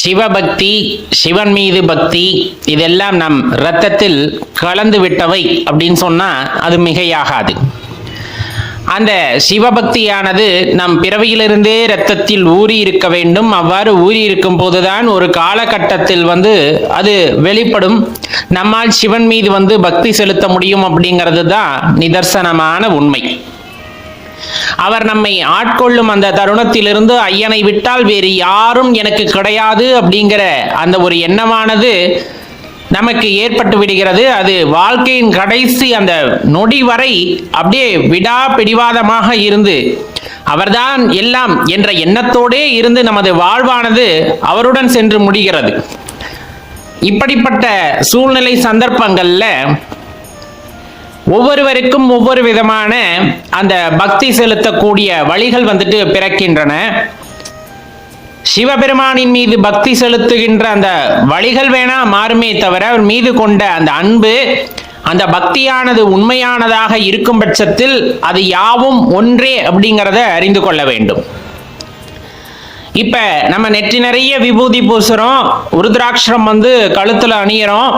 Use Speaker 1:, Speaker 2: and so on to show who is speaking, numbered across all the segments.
Speaker 1: சிவபக்தி, சிவன் மீது பக்தி, இதெல்லாம் நம் இரத்தத்தில் கலந்து விட்டவை அப்படின்னு சொன்னா அது மிகையாகாது. அந்த சிவபக்தியானது நம் பிறவியிலிருந்தே இரத்தத்தில் ஊறி இருக்க வேண்டும். அவ்வாறு ஊறி இருக்கும் போதுதான் ஒரு காலகட்டத்தில் அது வெளிப்படும். நம்மால் சிவன் மீது பக்தி செலுத்த முடியும் அப்படிங்கிறது தான் நிதர்சனமான உண்மை. அவர் நம்மை ஆட்கொள்ளும் அந்த தருணத்திலிருந்து ஐயனை விட்டால் வேறு யாரும் எனக்கு கிடையாது அப்படிங்கிற அந்த ஒரு எண்ணமானது நமக்கு ஏற்பட்டு விடுகிறது. அது வாழ்க்கையின் கடைசி அந்த நொடி வரை அப்படியே விடா பிடிவாதமாக இருந்து அவர்தான் எல்லாம் என்ற எண்ணத்தோடே இருந்து நமது வாழ்வானது அவருடன் சென்று முடிகிறது. இப்படிப்பட்ட சூழ்நிலை சந்தர்ப்பங்கள்ல ஒவ்வொருவருக்கும் ஒவ்வொரு விதமான அந்த பக்தி செலுத்தக்கூடிய வழிகள் பிறக்கின்றன. சிவபெருமானின் மீது பக்தி செலுத்துகின்ற அந்த வழிகள் வேணா மாறுமே தவிர அவர் மீது கொண்ட அந்த அன்பு, அந்த பக்தியானது உண்மையானதாக இருக்கும் பட்சத்தில் அது யாவும் ஒன்றே அப்படிங்கிறத அறிந்து கொள்ள வேண்டும். இப்ப நம்ம நெற்றி நிறைய விபூதி பூசுறோம், ருத்ராட்சரம் கழுத்துல அணியறோம்,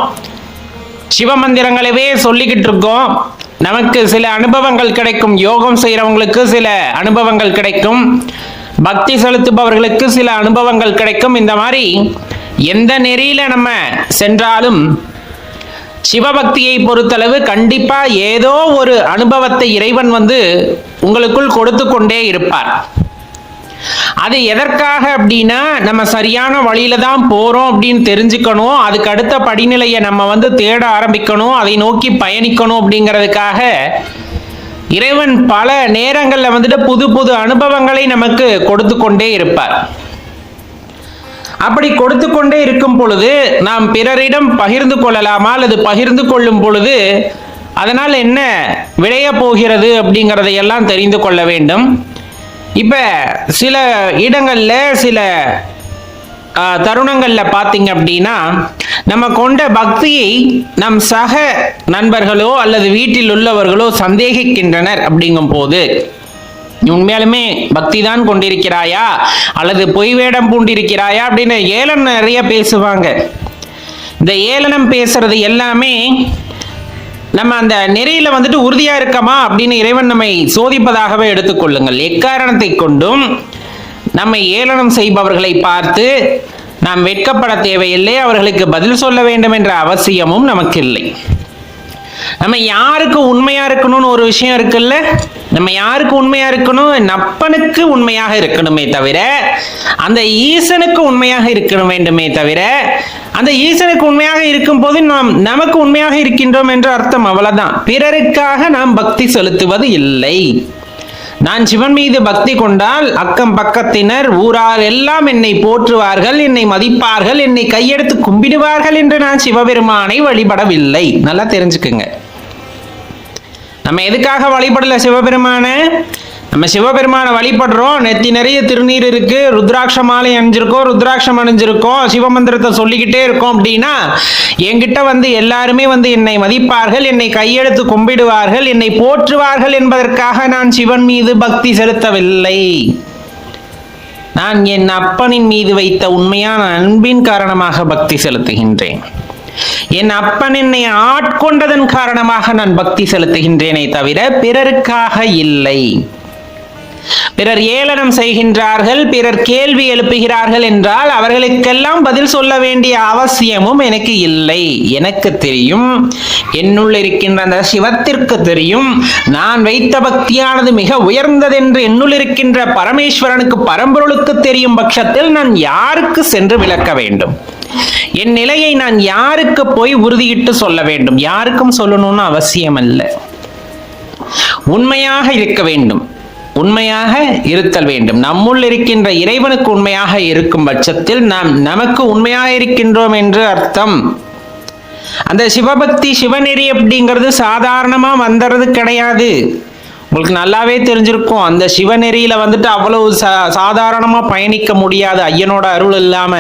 Speaker 1: சிவமந்திரங்களவே சொல்லிக்கிட்டு இருக்கோம். நமக்கு சில அனுபவங்கள் கிடைக்கும், யோகம் செய்யறவங்களுக்கு சில அனுபவங்கள் கிடைக்கும், பக்தி செலுத்துபவர்களுக்கு சில அனுபவங்கள் கிடைக்கும். இந்த மாதிரி எந்த நெறியில நம்ம சென்றாலும் சிவபக்தியை பொறுத்தளவு கண்டிப்பா ஏதோ ஒரு அனுபவத்தை இறைவன் உங்களுக்குள் கொடுத்து கொண்டே இருப்பார். அது எதற்காக அப்படின்னா நம்ம சரியான வழியில தான் போறோம் அப்படின்னு தெரிஞ்சுக்கணும். அதுக்கு அடுத்த படிநிலையை நம்ம தேட ஆரம்பிக்கணும், அதை நோக்கி பயணிக்கணும். அப்படிங்கிறதுக்காக இறைவன் பல நேரங்கள்ல புது புது அனுபவங்களை நமக்கு கொடுத்து கொண்டே இருப்பார். அப்படி கொடுத்து கொண்டே இருக்கும் பொழுது நாம் பிறரிடம் பகிர்ந்து கொள்ளலாமா, அல்லது பகிர்ந்து கொள்ளும் பொழுது அதனால் என்ன விளைய போகிறது அப்படிங்கிறதையெல்லாம் தெரிந்து கொள்ள வேண்டும். இப்ப சில இடங்கள்ல சில தருணங்கள்ல பாத்தீங்க அப்படின்னா நம்ம கொண்ட பக்தியை நம் சக நண்பர்களோ அல்லது வீட்டில் உள்ளவர்களோ சந்தேகிக்கின்றனர். அப்படிங்கும் போது உண்மையாலுமே பக்தி தான் கொண்டிருக்கிறாயா அல்லது பொய் வேடம் பூண்டிருக்கிறாயா அப்படின்னு ஏளனம் நிறைய பேசுவாங்க. இந்த ஏளனம் பேசுறது எல்லாமே நம்ம அந்த நெறியில உறுதியா இருக்கமா அப்படின்னு இறைவன் நம்மை சோதிப்பதாகவே எடுத்துக்கொள்ளுங்கள். எக்காரணத்தை கொண்டும் நம்மை ஏளனம் செய்பவர்களை பார்த்து நாம் வெட்கப்பட தேவையில்லை, அவர்களுக்கு பதில் சொல்ல வேண்டும் என்ற அவசியமும் நமக்கு இல்லை. நம்ம யாருக்கு உண்மையா இருக்கணும்னு ஒரு விஷயம் இருக்குல்ல, நம்ம யாருக்கு உண்மையா இருக்கணும், நப்பனுக்கு உண்மையாக இருக்கணுமே தவிர அந்த ஈசனுக்கு உண்மையாக இருக்கணும் வேண்டுமே தவிர அந்த ஈசனுக்கு உண்மையாக இருக்கும் போது நாம் நமக்கு உண்மையாக இருக்கின்றோம் என்ற அர்த்தம். அவ்வளவுதான். பிறருக்காக நாம் பக்தி செலுத்துவது இல்லை. நான் சிவன் மீது பக்தி கொண்டால் அக்கம் பக்கத்தினர் ஊரார் எல்லாம் என்னை போற்றுவார்கள், என்னை மதிப்பார்கள், என்னை கையெடுத்து கும்பிடுவார்கள் என்று நான் சிவபெருமானை வழிபடவில்லை. நல்லா தெரிஞ்சுக்குங்க. நம்ம எதுக்காக வழிபடல சிவபெருமான? நம்ம சிவபெருமானை வழிபடுறோம், நெத்தி நிறைய திருநீர் இருக்கு, ருத்ராட்ச மாலை அணிஞ்சிருக்கோம், ருத்ராட்சம் அணிஞ்சிருக்கோம், சிவமந்திரத்தை சொல்லிக்கிட்டே இருக்கோம் அப்படின்னா என்கிட்ட எல்லாருமே என்னை மதிப்பார்கள், என்னை கையெடுத்து கும்பிடுவார்கள், என்னை போற்றுவார்கள் என்பதற்காக நான் சிவன் மீது பக்தி செலுத்தவில்லை. நான் என் அப்பனின் மீது வைத்த உண்மையான அன்பின் காரணமாக பக்தி செலுத்துகின்றேன். என் அப்பன் என்னை ஆட்கொண்டதன் காரணமாக நான் பக்தி செலுத்துகின்றேனே தவிர பிறருக்காக இல்லை. பிறர் ஏளனம் செய்கின்றார்கள், பிறர் கேள்வி எழுப்புகிறார்கள் என்றால் அவர்களுக்கெல்லாம் பதில் சொல்ல வேண்டிய அவசியமும் எனக்கு இல்லை. எனக்கு தெரியும், என்னுள் இருக்கின்ற அந்த சிவத்திற்கு தெரியும், நான் வைத்த பக்தியானது மிக உயர்ந்ததென்று என்னுள் இருக்கின்ற பரமேஸ்வரனுக்கு, பரம்பொருளுக்கு தெரியும் பட்சத்தில் நான் யாருக்கு சென்று விளக்க வேண்டும்? என் நிலையை நான் யாருக்கு போய் உறுதியிட்டு சொல்ல வேண்டும்? யாருக்கும் சொல்லணும்னு அவசியம் அல்ல. உண்மையாக இருக்க வேண்டும், உண்மையாக இருத்தல் வேண்டும். நம்முள் இருக்கின்ற இறைவனுக்கு உண்மையாக இருக்கும் பட்சத்தில் நாம் நமக்கு உண்மையாக இருக்கின்றோம் என்று அர்த்தம். அந்த சிவபக்தி சிவநெறி அப்படிங்கிறது சாதாரணமா வந்துறது கிடையாது. உங்களுக்கு நல்லாவே தெரிஞ்சிருக்கும், அந்த சிவநெறியில அவ்வளவு சாதாரணமா பயணிக்க முடியாது ஐயனோட அருள் இல்லாம.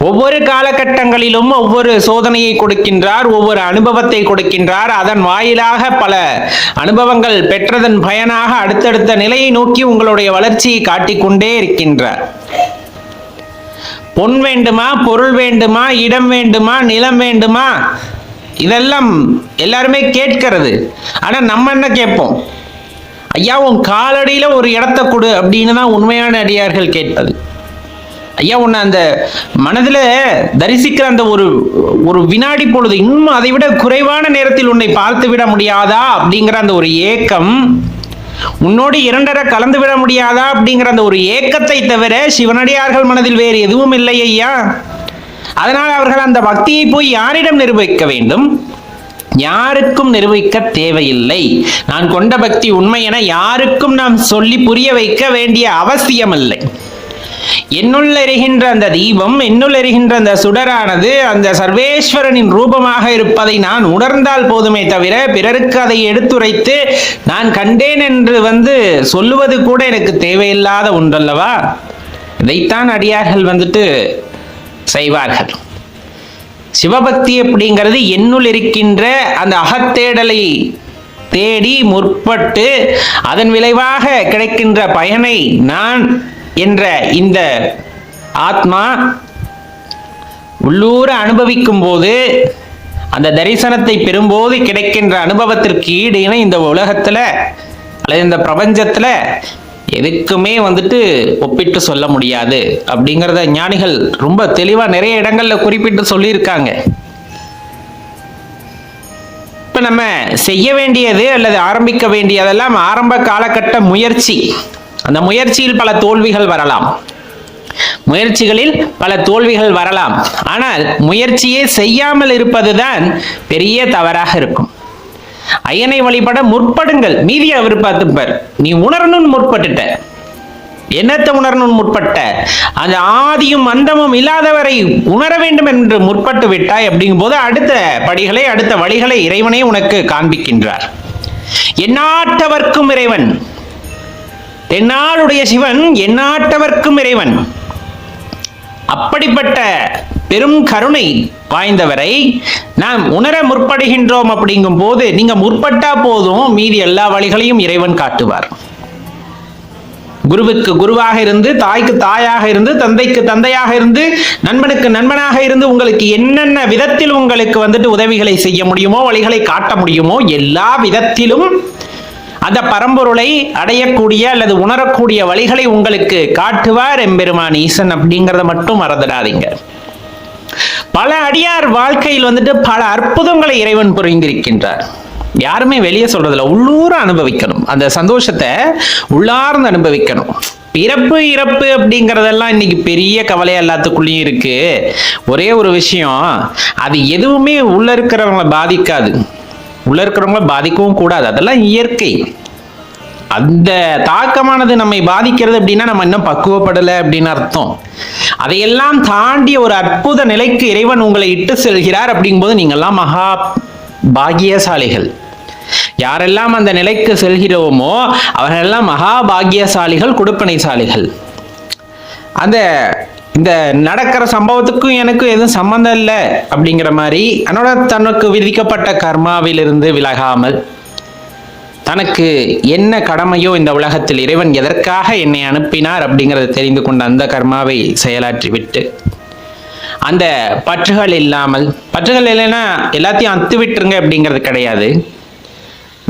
Speaker 1: ஒவ்வொரு காலகட்டங்களிலும் ஒவ்வொரு சோதனையை கொடுக்கின்றார், ஒவ்வொரு அனுபவத்தை கொடுக்கின்றார். அதன் வாயிலாக பல அனுபவங்கள் பெற்றதன் பயனாக அடுத்தடுத்த நிலையை நோக்கி உங்களுடைய வளர்ச்சியை காட்டிக்கொண்டே இருக்கின்றார். பொன் வேண்டுமா, பொருள் வேண்டுமா, இடம் வேண்டுமா, நிலம் வேண்டுமா, இதெல்லாம் எல்லாருமே கேட்கிறது. ஆனா நம்ம என்ன கேட்போம்? ஐயா உன் காலடியில ஒரு இடத்தை கொடு அப்படின்னு தான் உண்மையான அடியார்கள் கேட்பது. ஐயா உன்னை அந்த மனதில் தரிசிக்கிற அந்த ஒரு வினாடி பொழுது, இன்னும் அதை விட குறைவான நேரத்தில் உன்னை பார்த்து விட முடியாதா அப்படிங்கிற அந்த ஒரு ஏக்கம், உன்னோடு இரண்டரை கலந்து விட முடியாதா அப்படிங்கிற அந்த ஒரு ஏக்கத்தை தவிர சிவனடியார்கள் மனதில் வேறு எதுவும் இல்லை ஐயா. அதனால் அவர்கள் அந்த பக்தியை போய் யாரிடம் நிரூபிக்க வேண்டும்? யாருக்கும் நிரூபிக்க தேவையில்லை. நான் கொண்ட பக்தி உண்மை என யாருக்கும் நாம் சொல்லி புரிய வைக்க வேண்டிய அவசியம் இல்லை. என்னுள் எரிகின்ற அந்த தீபம், என்னுள் எரிகின்ற அந்த சுடரானது அந்த சர்வேஸ்வரனின் ரூபமாக இருப்பதை நான் உணர்ந்தால் போதுமே தவிர பிறருக்கு அதை எடுத்துரைத்து நான் கண்டேன் என்று சொல்லுவது கூட எனக்கு தேவையில்லாத ஒன்றல்லவா. இதைத்தான் அடியார்கள் செய்வார்கள். சிவபக்தி அப்படிங்கிறது என்னுள் இருக்கின்ற அந்த அகத்தேடலை தேடி முற்பட்டு அதன் விளைவாக கிடைக்கின்ற பயனை நான் என்ற இந்த ஆத்மா உள்ளூர அனுபவிக்கும் போது, அந்த தரிசனத்தை பெறும்போது கிடைக்கின்ற அனுபவத்திற்கு ஈடு இணை இந்த உலகத்துல அல்லது இந்த பிரபஞ்சத்துல எதுக்குமே ஒப்பிட்டு சொல்ல முடியாது அப்படிங்கிறத ஞானிகள் ரொம்ப தெளிவா நிறைய இடங்கள்ல குறிப்பிட்டு சொல்லியிருக்காங்க. இப்ப நம்ம செய்ய வேண்டியது அல்லது ஆரம்பிக்க வேண்டியதெல்லாம் ஆரம்ப காலகட்ட முயற்சி. அந்த முயற்சியில் பல தோல்விகள் வரலாம், முயற்சிகளில் பல தோல்விகள் வரலாம். ஆனால் முயற்சியே செய்யாமல் இருப்பதுதான் பெரிய தவறாக இருக்கும். ஐயனை வழிபட முற்படுங்கள், மீதி அவர் பார்த்துப்பார். நீ உணரணும்னு முற்பட்டுட்ட, என்னத்தை உணரணும்னு முற்பட்ட? அந்த ஆதியும் அந்தமும் இல்லாதவரை உணர வேண்டும் என்று முற்பட்டு விட்டாய். அப்படிங்கும் போது அடுத்த படிகளை, அடுத்த வழிகளை இறைவனே உனக்கு காண்பிக்கின்றார். எந்நாட்டவர்க்கும் இறைவன், தென்னாளுடைய சிவன் எந்நாட்டவர்க்கும் இறைவன். அப்படிப்பட்ட பெரும் கருணை வாய்ந்தவரை நாம் உணர முற்படுகின்றோம். அப்படிங்கும் போது நீங்க முற்பட்டா போதும், மீதி எல்லா வழிகளையும் இறைவன் காட்டுவார். குருவுக்கு குருவாக இருந்து, தாய்க்கு தாயாக இருந்து, தந்தைக்கு தந்தையாக இருந்து, நண்பனுக்கு நண்பனாக இருந்து உங்களுக்கு என்னென்ன விதத்தில் உங்களுக்கு உதவிகளை செய்ய முடியுமோ, வழிகளை காட்ட முடியுமோ, எல்லா விதத்திலும் அந்த பரம்பொருளை அடையக்கூடிய அல்லது உணரக்கூடிய வழிகளை உங்களுக்கு காட்டுவார் எம்பெருமான் ஈசன். அப்படிங்கிறத மட்டும் மறந்துடாதீங்க. பல அடியார் வாழ்க்கையில் பல அற்புதங்களை இறைவன் புரிந்திருக்கின்றார். யாருமே வெளியே சொல்றதில்ல, உள்ளூர அனுபவிக்கணும். அந்த சந்தோஷத்தை உள்ளார்ந்து அனுபவிக்கணும். பிறப்பு இறப்பு அப்படிங்கிறதெல்லாம் இன்னைக்கு பெரிய கவலை எல்லாத்துக்குள்ளேயும் இருக்கு. ஒரே ஒரு விஷயம், அது எதுவுமே உள்ள இருக்கிறவங்களை பாதிக்காது, உள்ள இருக்கிறவங்கள பாதிக்கவும் கூடாது. அதெல்லாம் இயற்கை. அந்த தாக்கமானது நம்மை பாதிக்கிறது அப்படின்னா நம்ம இன்னும் பக்குவப்படலை அப்படின்னு அர்த்தம். அதையெல்லாம் தாண்டிய ஒரு அற்புத நிலைக்கு இறைவன் உங்களை இட்டு செல்கிறார். அப்படிங்கும்போது நீங்கள்லாம் மகா பாக்கியசாலிகள். யாரெல்லாம் அந்த நிலைக்கு செல்கிறோமோ அவர்களெல்லாம் மகா பாக்கியசாலிகள், கொடுப்பனைசாலிகள். இந்த நடக்கிற சம்பவத்துக்கும் எனக்கும் எதுவும் சம்பந்தம் இல்லை அப்படிங்கிற மாதிரி அதனோட தனக்கு விதிக்கப்பட்ட கர்மாவிலிருந்து விலகாமல், தனக்கு என்ன கடமையோ இந்த உலகத்தில் இறைவன் எதற்காக என்னை அனுப்பினார் அப்படிங்கிறத தெரிந்து கொண்டு அந்த கர்மாவை செயலாற்றி விட்டு, அந்த பற்றுகள் இல்லாமல், பற்றுகள் இல்லைன்னா எல்லாத்தையும் அத்து விட்டுருங்க அப்படிங்கிறது கிடையாது.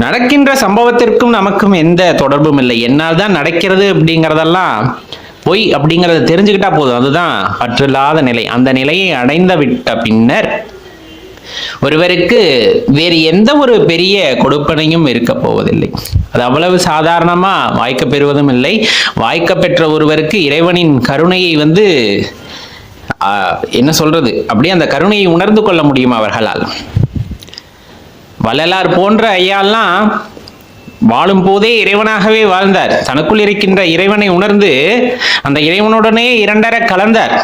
Speaker 1: நடக்கின்ற சம்பவத்திற்கும் நமக்கும் எந்த தொடர்பும் இல்லை. என்னால் தான் நடக்கிறது அப்படிங்கிறதெல்லாம் பொய் அப்படிங்கிறத தெரிஞ்சுக்கிட்டா போதும். அதுதான் பற்றில்லாத நிலை. அந்த நிலையை அடைந்து விட்ட பின்னர் ஒருவருக்கு வேறு எந்த ஒரு பெரிய கொடுப்பனையும் இருக்க போவதில்லை. அது அவ்வளவு சாதாரணமா வாய்க்க பெறுவதும் இல்லை. வாய்க்க பெற்ற ஒருவருக்கு இறைவனின் கருணையை என்ன சொல்றது, அப்படியே அந்த கருணையை உணர்ந்து கொள்ள முடியும் அவர்களால். வள்ளலார் போன்ற ஐயாலாம் வாழும் போதே இறைவனாகவே வாழ்ந்தார். தனக்குள் இருக்கின்ற இறைவனை உணர்ந்து அந்த இறைவனுடனே இரண்டரை கலந்தார்.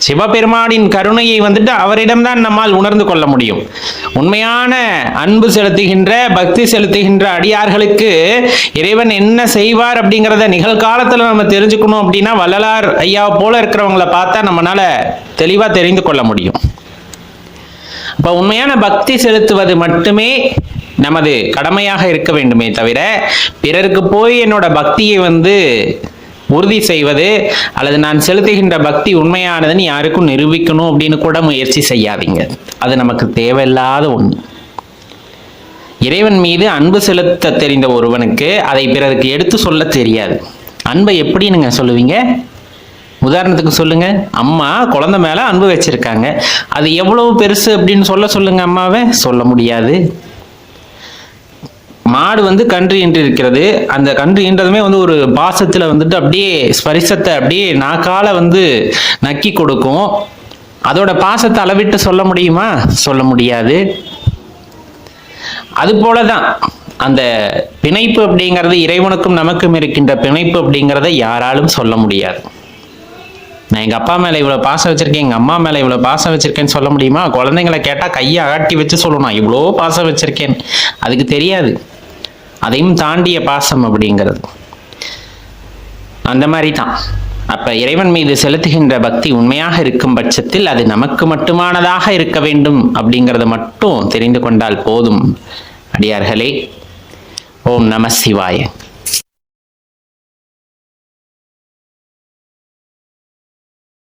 Speaker 1: சிவபெருமானின் கருணையை அவரிடம்தான் நம்மால் உணர்ந்து கொள்ள முடியும். உண்மையான அன்பு செலுத்துகின்ற, பக்தி செலுத்துகின்ற அடியார்களுக்கு இறைவன் என்ன செய்வார் அப்படிங்கிறத நிகழ்காலத்துல நம்ம தெரிஞ்சுக்கணும் அப்படின்னா வள்ளலார் ஐயாவை போல இருக்கிறவங்களை பார்த்தா நம்மளால தெளிவா தெரிந்து கொள்ள முடியும். அப்ப உண்மையான பக்தி செலுத்துவது மட்டுமே நமது கடமையாக இருக்க வேண்டுமே தவிர, பிறருக்கு போய் என்னோட பக்தியை உறுதி செய்வது அல்லது நான் செலுத்துகின்ற பக்தி உண்மையானதுன்னு யாருக்கும் நிரூபிக்கணும் அப்படின்னு கூட முயற்சி செய்யாதீங்க. அது நமக்கு தேவையில்லாத ஒண்ணு. இறைவன் மீது அன்பு செலுத்த தெரிந்த ஒருவனுக்கு அதை பிறருக்கு எடுத்து சொல்ல தெரியாது. அன்பை எப்படி நீங்க சொல்லுவீங்க? உதாரணத்துக்கு சொல்லுங்க, அம்மா குழந்தை மேல அன்பு வச்சிருக்காங்க, அது எவ்வளவு பெருசு அப்படின்னு சொல்லுங்க அம்மாவை. சொல்ல முடியாது. மாடு கன்று ஈன்று இருக்கிறது. அந்த கன்று ஈன்றதுமே ஒரு பாசத்துல அப்படியே ஸ்பரிசத்தை அப்படியே நாக்கால நக்கி கொடுக்கும். அதோட பாசத்தை அளவிட்டு சொல்ல முடியுமா? சொல்ல முடியாது. அது போலதான் அந்த பிணைப்பு அப்படிங்கிறது, இறைவனுக்கும் நமக்கும் இருக்கின்ற பிணைப்பு அப்படிங்கிறத யாராலும் சொல்ல முடியாது. நான் எங்க அப்பா மேல இவ்வளவு பாசம் வச்சிருக்கேன், எங்க அம்மா மேல இவ்வளவு பாசம் வச்சிருக்கேன்னு சொல்ல முடியுமா? குழந்தைங்களை கேட்டா கையை அகட்டி வச்சு சொல்லணும் இவ்வளோ பாசம் வச்சிருக்கேன். அதுக்கு தெரியாது. அதையும் தாண்டிய பாசம் அப்படிங்கிறது அந்த மாதிரி தான். அப்ப இறைவன் மீது செலுத்துகின்ற பக்தி உண்மையாக இருக்கும் பட்சத்தில் அது நமக்கு மட்டுமானதாக இருக்க வேண்டும் அப்படிங்கிறத மட்டும் தெரிந்து கொண்டால் போதும். அடியார்களே, ஓம் நம சிவாய.